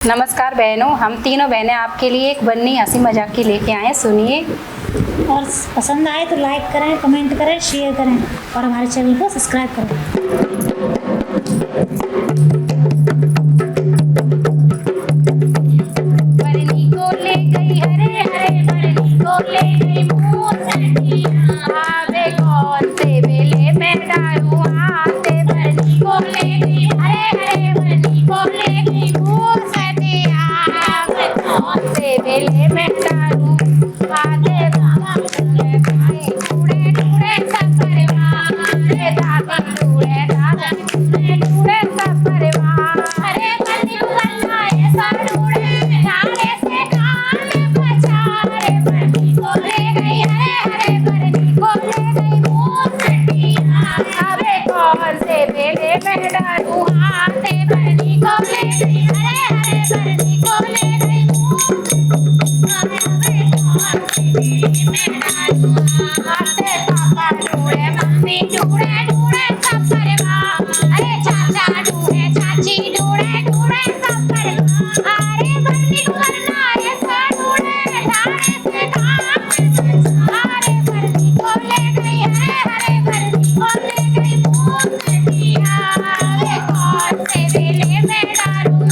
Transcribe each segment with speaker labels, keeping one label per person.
Speaker 1: नमस्कार बहनों, हम तीनों बहनें आपके लिए एक बन्नी हंसी मजाक की लेके आए हैं, सुनिए।
Speaker 2: और पसंद आए तो लाइक करें, कमेंट करें, शेयर करें और हमारे चैनल को सब्सक्राइब करें।
Speaker 1: बरनी को ले गई हरे हरे, बरनी को ले गई मूसटियाँ, आवे कौन से बेले में डालूं हाथे। बरनी को ले गई हरे हरे, बरनी को ले गई मूसटियाँ, आवे कौन से बेले में डालूं हाथे। बाबा टूरे भाई टूरे टूरे सब परिवार, दादा टूरे दादा टूरे टूरे सब परिवार। हरे बरनी को बनाए सब टूरे डाले से कान बचारे। बरनी को ले गई हरे हरे, बरनी को ले गई मूसटियाँ, अबे कौन से बेले में डालूं हाथे। बरनी को ले गई हरे हरे, बरनी को ले गई मूसटियाँ, अबे कौन से बेले में डालूं हाथे। पापा टूरे मम्मी टूरे टूरे सब परिवार, अरे चाचा टूरे चाची टूरे टूरे सब परिवार। अरे बरनी को बनाए सब टूरे डाले से कान बचारे। बरनी को ले गई हरे हरे, बरनी को ले गई मूसटियाँ, अबे कौन से बेले में डालूं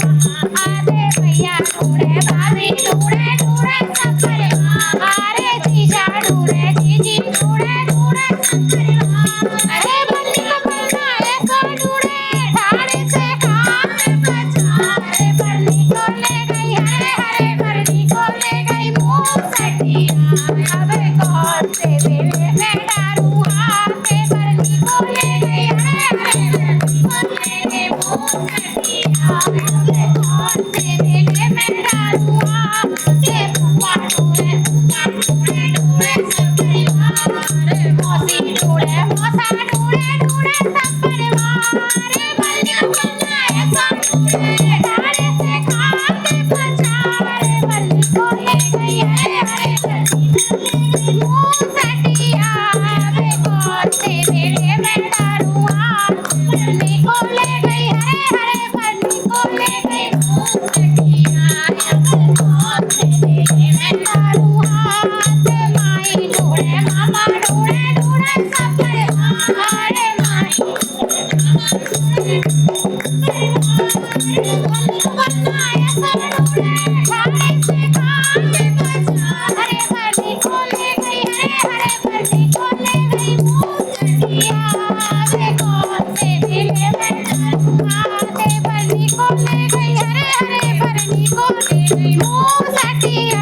Speaker 1: हाथे। भैया टूरे भाभी टूरे टूरे सब परिवार, अरे जीजा टूरे जीजी टूरे टूरे सब परिवार। अरे बरनी को बनाए सब टूरे डाले से कान बचारे। बरनी को ले गई हरे हरे, बरनी को ले गई मूसटियाँ, अबे कौन से बेले में डालूं हाथे। बरनी को ले गई हरे हरे, बरनी को ले गई मूसटियाँ, अबे कौन से बेले में डालूं हाथे। फूफा टूरे टूरे सब परिवार, अरे मौसी टूरे मौसा टूरे टूरे सब परिवार। अरे बरनी को बनाए सब टूरे डाले से कान बचारे। बरनी को ले गई हरे हरे, बरनी को ले गई मूसटियाँ, अबे कौन से बेले में डालूं हाथे। बरनी को ले गई हरे हरे, बरनी को ले गई मूसटियाँ, अबे कौन से बेले में डालूं हाथे। माई टूरे मामा टूरे टूरे सब परिवार, अरे माई टूरे मामा टूरे बनाए सब टूरे डाले से कान बचारे। बरनी को ले गई हरे हरे, बरनी को ले गई मूसटियाँ, अबे कौन से बेले में डालूं हाथे। बरनी को ले गई हरे हरे, बरनी को ले गई मूसटियाँ।